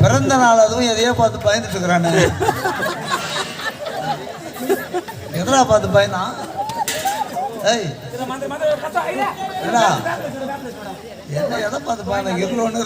பிறந்த நாள் அதுவும் எதையோ பார்த்து பயந்துட்டு இருக்கிறானு. எதனா பார்த்து பயந்தான்? ஏய் என்ன எதை பார்த்து பயந்த? எவ்வளோன்னு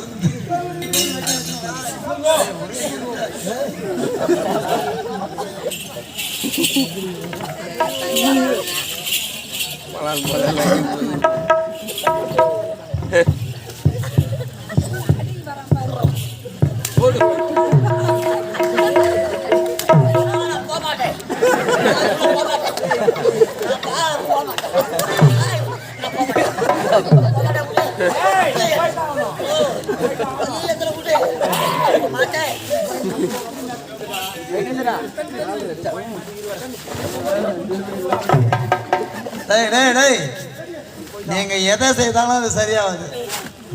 நீங்க எதை செய்தாலும் அது சரியாகுது.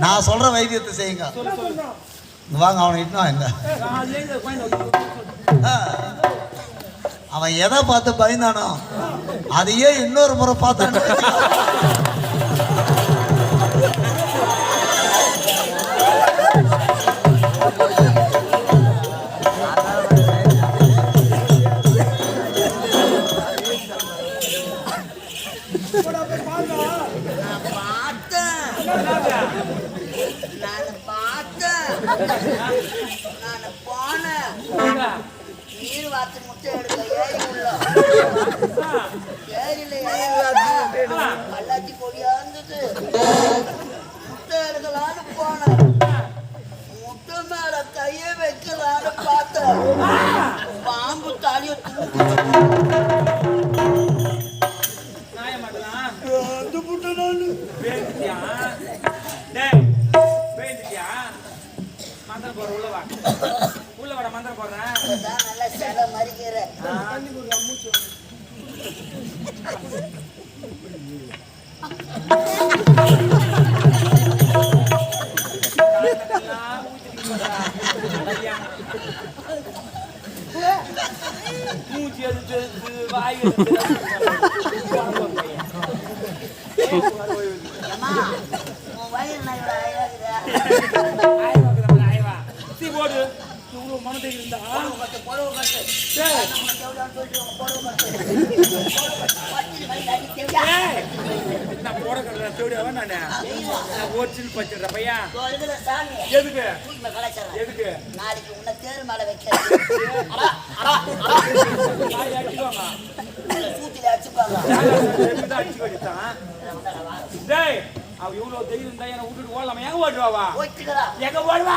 நான் சொல்ற வைத்தியத்தை செய்யுங்க. வாங்க அவனை இட்டுனா எங்க அவன் எதை பார்த்து பயந்தானோ அதையே இன்னொரு முறை பார்த்தான். நீர் வாத்து முட்டை எடுக்க ஏறி உள்ள ஏரியில கல்லாச்சி பொடியா இருந்தது. முட்டை எடுக்கலான்னு போனேன். முட்டை மேல கைய வைக்கலான்னு பார்த்தேன். பாம்பு தாலிய நல்லா செல மறிக்கிற மூச்சு எடுத்து வாய் போடு மனதை இருந்தா நான் போட தேவையாவா நானு ஓச்சில் பச்சிடுற பையா எதுக்கு எதுக்கு நாளைக்கு உன்னை தேர் மேல வைக்க சூத்தில அடிச்சுப்பாங்க அடிச்சு வச்சுட்டான். அவ எவ்வளவு தைரியம் இருந்தா என்ன விட்டுட்டு ஓடலாமா? எங்க ஓடுவாவா? எங்க ஓடுவா?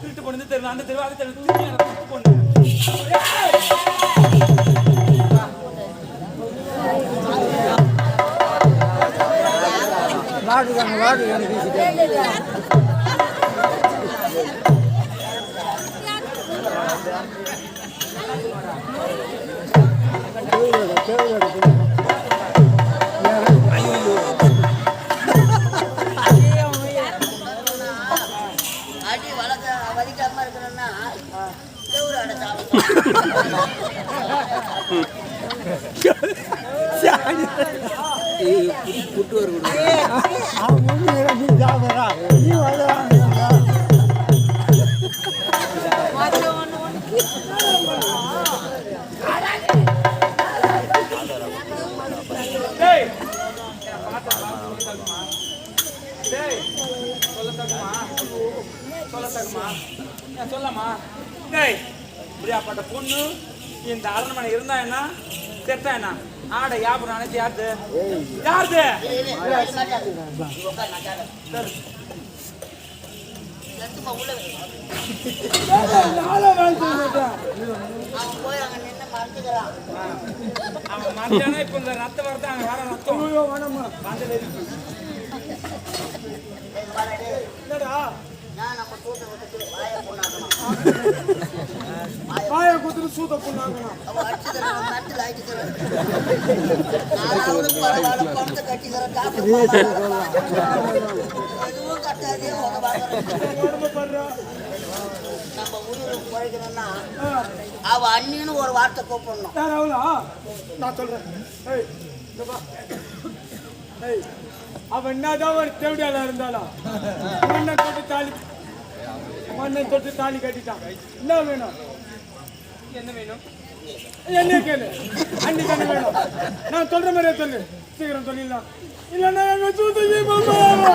திருட்டு கொண்டு வந்து தெரு அந்த தெரு அந்த தெரு திருட்டு கொண்டு அடி வலிக்காம இருக்கணும்னா புட்டு வர நான் சொல்லாமா? டேய் இப்படியாப்பட்ட பொண்ணு இந்த அரண்மனை இருந்தா என்ன செத்தா என்ன? ஆடை யாபரம் அனைத்து யாருது? யாருது? அவன் போய் அங்க நின்று மறந்துக்கிறான். அவன் மத்தியானம் இப்ப இந்த ரத்த வரது அங்க வர ரத்தம் நான் நம்ம சூட்டை விட்டுட்டு வாயை பொண்ணாக்கணும். வாயை குத்துட்டு சூத்த பொண்ணாக்கணும். அவன் அடிச்சுக்கிறேன் நட்டில் ஆயிட்டுக்கிறேன். நானாவது பரவாயில்ல பணத்தை கட்டிக்கிறேன் காசு எதுவும் கட்டாதே உதவாங்க. நம்ம உயிருக்கு குறைக்கணும்னா அவ அண்ணின்னு ஒரு வார்த்தை கூப்பிடணும். யார் அவளா? நான் சொல்றேன். ஏய், இங்க வா. ஏய், அவன் என்னதான் ஒரு தேவடியாளா இருந்தாலும் மண்ணை தொட்டு தாலி கட்டிட்டான். என்ன வேணும்? என்ன வேணும்? என்ன கேளு. அண்ணி தானே வேணும். நான் சொல்ற மாதிரியே சொல்லு. சீக்கிரம் சொல்லிடலாம். இல்லைன்னா எங்க சூத்தி மாமா.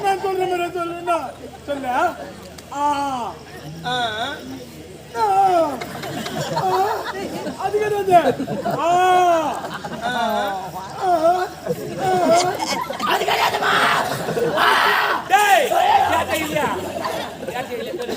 நான் சொல்ற மாதிரியே சொல்லுன்னா சொல்ல. அது கிடையாது. அது கிடையாதுமா. டேய் கேட்ட இல்லையா? கேட்ட இல்லையா? சொல்லு.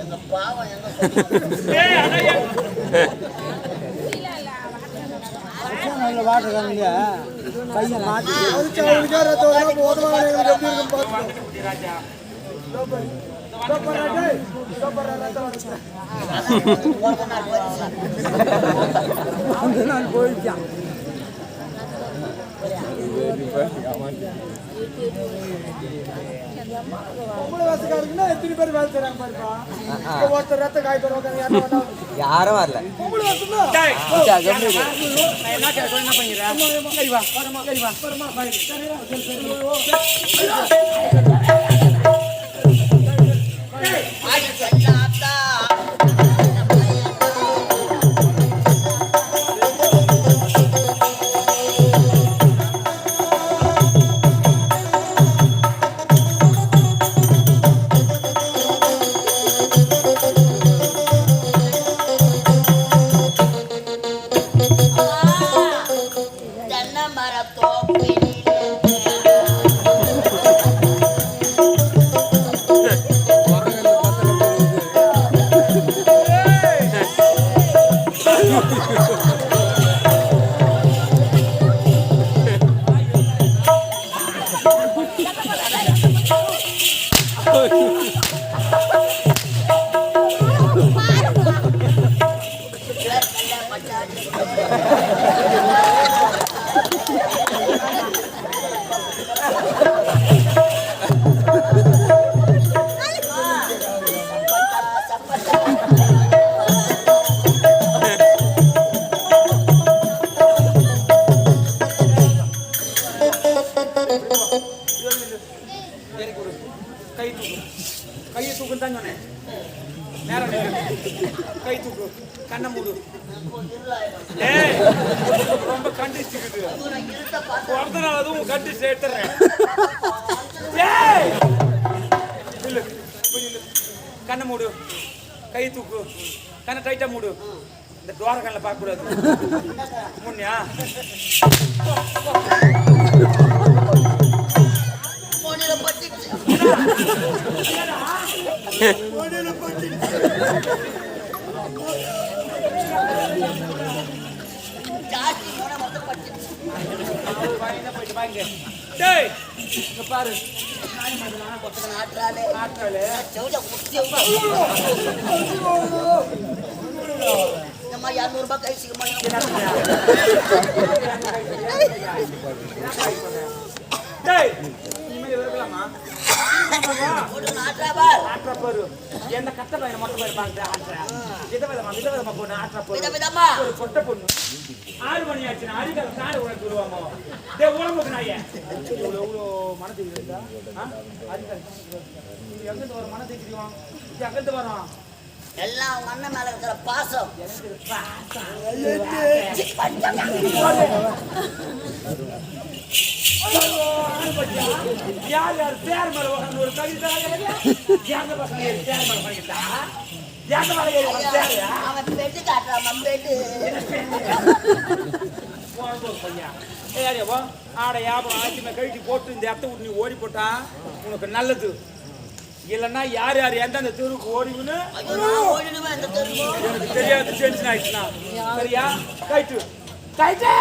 எங்க பாவம் எங்க போயிட்டான். எத்தனை பேர் வேலை செய்யறாங்க பாருப்பா. ஒருத்தர் ரத்த காய்ச்சல் யாரும் வரல. என்ன கேட்க என்ன பண்ணிடுறேன்? சரி வா சரி வா கையை தூக்குன்னு தான் சொன்னேன். நேரம் கை தூக்கு, கண்ணை மூடு. ரொம்ப கண்டிச்சுக்குது. பிறந்த நாள் அதுவும் கண்டிச்சு எடுத்துறேன். கண்ணை மூடு, கை தூக்கு, கண்ணை டைட்டா மூடு. இந்த டோர கண்ணில் பார்க்க கூடாது. முன்னியா பாரு என்னம்மா 200 ரூபாய் கழிச்சுக்கமா டேய் இனிமே இருக்கலாமா ஒரு நாட்ராபால் ஆட்ரா பாரு என்ன கட்ட பையன மொட்டை பையன் பாக்குற ஆட்ரா விதவிதமா பொண்ணு ஆட்ரா பாரு விதவிதமா ஒரு கொட்டை பொண்ணு 6 மணி ஆச்சுனா அடிக்கல காடு உனக்கு சொல்லுவாமோ டேய் உலமுக்கு நாயே இவ்வளோ மனது இருந்தா அடிக்கல எங்க ஒரு மனது தெரியும் எங்க வரோம் எல்லாம் அவங்க அண்ணன் மேல இருக்கிற பாசம் யார் யார் பேர் மேல உட்கார்ந்து ஒரு கவிதை யாங்க பசங்க பேர் மேல பண்ணிட்டா யாங்க மேல அவன் பெட்டு காட்டுறான் பெட்டு பையா ஏறியவோ ஆட யாபம் ஆச்சுமே கழிச்சு போட்டு இந்த இடத்த விட்டு நீ ஓடி போட்டா உனக்கு நல்லது இல்லைன்னா யார் யார் எந்தெந்த தெருவுக்கு ஓடிவுன்னு எனக்கு தெரியாது டென்ஷன் ஆயிடுச்சுனா சரியா கைட்டு கைட்டு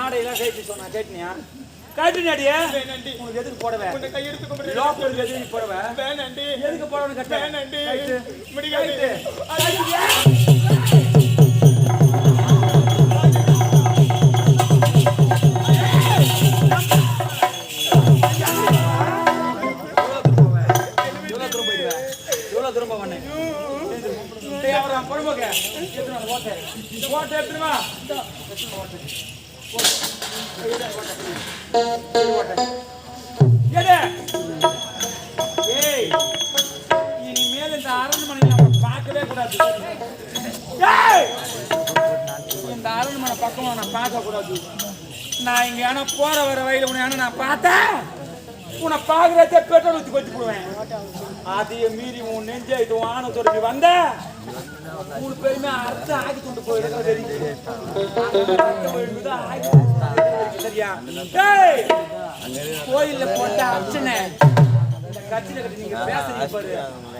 ஆடையெல்லாம் கைட்டு சொன்னா கேட்டினியா கைட்டுனியாடியே வேணாண்டி. உனக்கு எதுக்கு போடவே உன்னை கையெடுத்து கும்பிடுறேன். லோக்கல் எதுக்கு போடவே வேணாண்டி. எதுக்கு போடணும் கட்ட வேணாண்டி. கைட்டு முடியாது. எவ்வளோ திரும்ப பண்ணேன் அவன் பொறுமைக்க ஓட்டை எடுத்துருமா ஏய் இனிமேல் இந்த அரண்மனை நம்ம பார்க்கவே கூடாது இந்த அரண்மனை பக்கம் நான் பார்க்க கூடாது நான் இங்க ஏன்னா போற வர வயல உன்னை நான் பார்த்தேன் உன்னை பார்க்கறதே பெட்ரோல் ஊற்றி கொச்சு போடுவேன் அதையும் மீறி உன் நெஞ்சை இது ஆணத்தோட நீ வந்த 3 பேருமே அர்த்த ஆகி கொண்டு போயிருக்க சரியா கோயில்ல போட்ட அர்ச்சனை இந்த கட்சியில கட்டி நீங்க பேசுறீங்க பாரு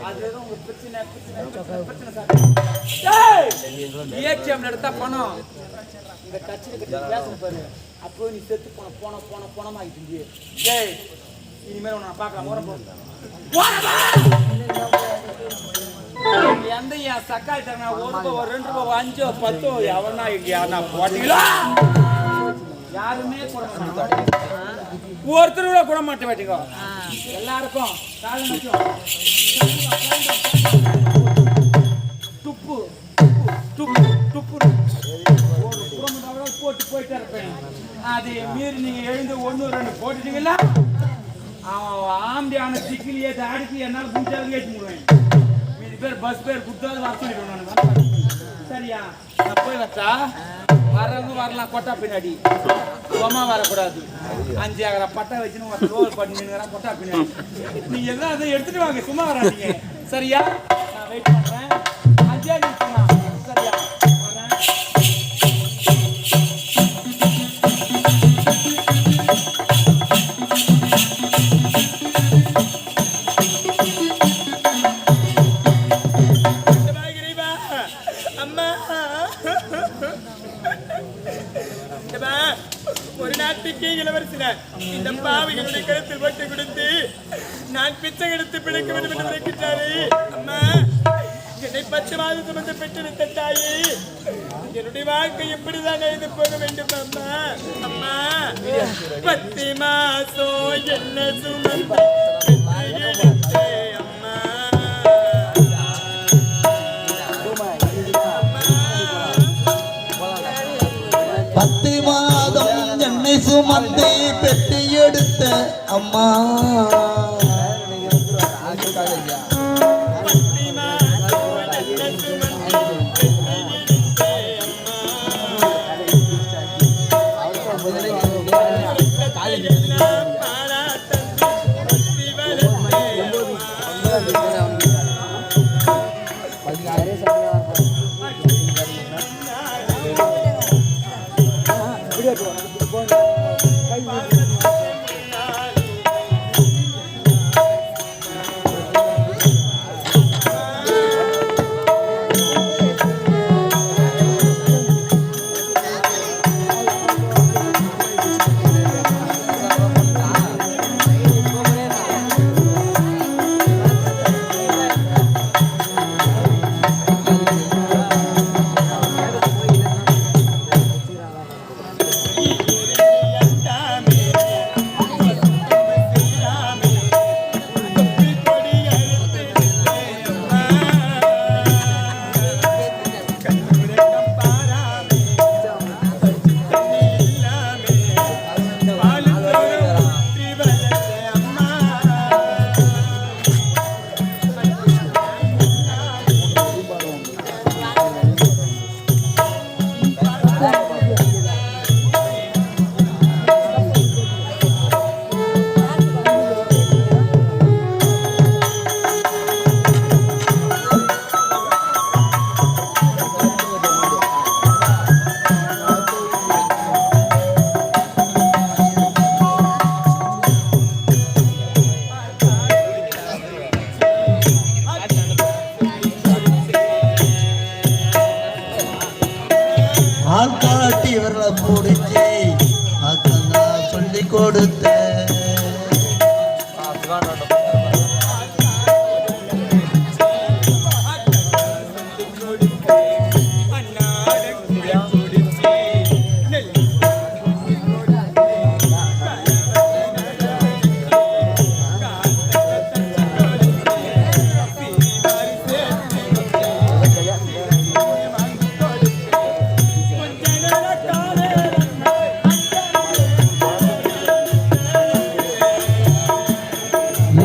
அது ஏதோ உங்க பிரச்சனை சார் ஏடிஎம்ல எடுத்தா பணம் இந்த கட்சியில கட்டி பேசுற பாரு அப்போ நீ செத்து போனமாகிட்டு ஏய் இனிமேல் உன்னை நான் பார்க்கலாம் எந்த என் சக்காய் தரனா ₹1 ₹2 ₹5 10 எவனா யாருன்னா போட்டீங்களா யாருமே கூட ஒருத்தர் கூட கூட மாட்ட மாட்டீங்க எல்லாருக்கும் துப்பு துப்பு துப்பு போட்டு போயிட்டே இருப்பேன் அதை மீறி நீங்க எழுந்து 1 2 போட்டுட்டீங்களா அவன் ஆம்பியான சிக்கிலியே அடிச்சு என்னால் முடிச்சாலும் ஏற்றி விடுவேன் மீதி பேர் பஸ் பேர் கொடுத்தாது வர சொல்லிடுவேன் சரியா நான் போய் வச்சா வரவங்க வரலாம் கொட்டா பின்னாடி சும்மா வரக்கூடாது 5 ஆகிற பட்டை வச்சுன்னு ரோல் பண்ணிங்கிறான் கொட்டா பின்னாடி நீங்க எல்லாம் அதை எடுத்துட்டு வாங்க சும்மா வராதீங்க சரியா நான் வெயிட் பண்றேன் 5 நிமிஷம் சரியா இந்த பாவிகளுடைய கருத்தில் போட்டு கொடுத்து நான் பிச்சை எடுத்து பிழைக்க வேண்டும் என்று நினைக்கின்றாரே அம்மா என்னை 10 மாதம் சுமந்து பெற்றெடுத்த தாயே என்னுடைய வாழ்க்கை எப்படிதான் எழுந்து போக வேண்டும் அம்மா அம்மா 10 மாசம் என்ன சுமந்து பெற்றெடுத்தே அம்மா 10 மாதம் என்னை சுமந்து பெற்று எடுத்த அம்மா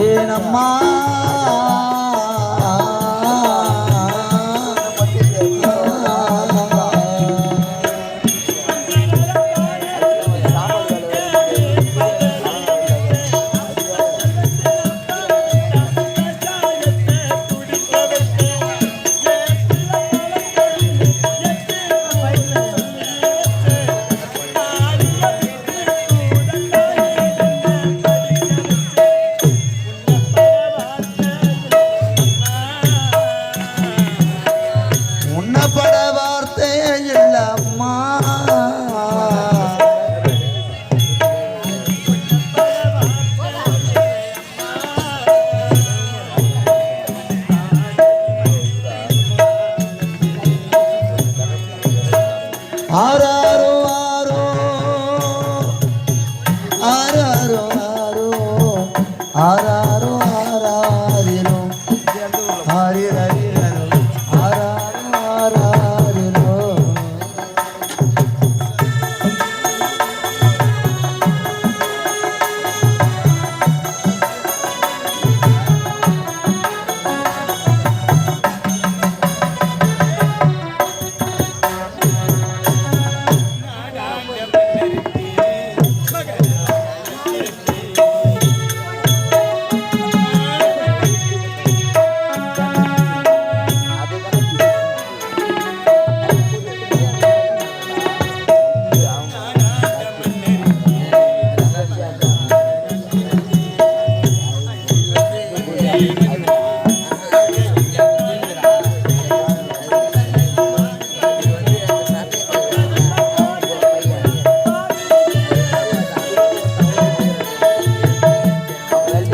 ஏனம்மா உன்னப்பட வார்த்தை இல்லம்மா ஆராரோ ஆரோ ஆராரோ ஆரோ ஆராரோ ஆராரிரோ ஆரிரரிரோ ஆராரோ ஆராரிரோ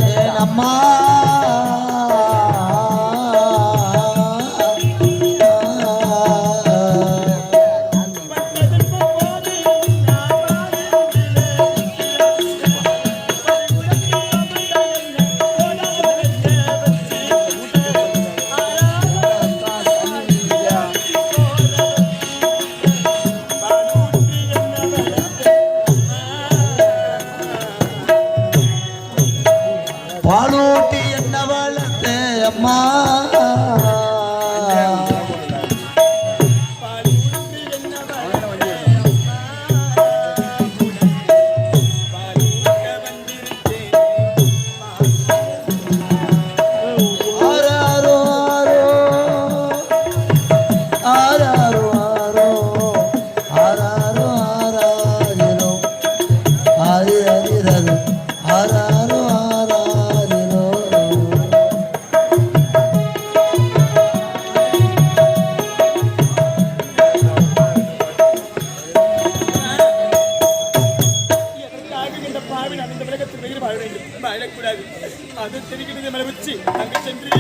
ஏனம்மா பாலூட்டி என்ன வளர்த்த அம்மா ஆராரோ ஆராரோ ஆராரோ ஆராரிரோ ஆரிரரிரோ ஆராரோ ஆராரிரோ எதற்காக இந்த பாவி நான் இந்த உலகத்தில் வெயில் வாழ வேண்டும் வாழக்கூடாது அது தெரிகிறது மலை உச்சி அங்கு சென்று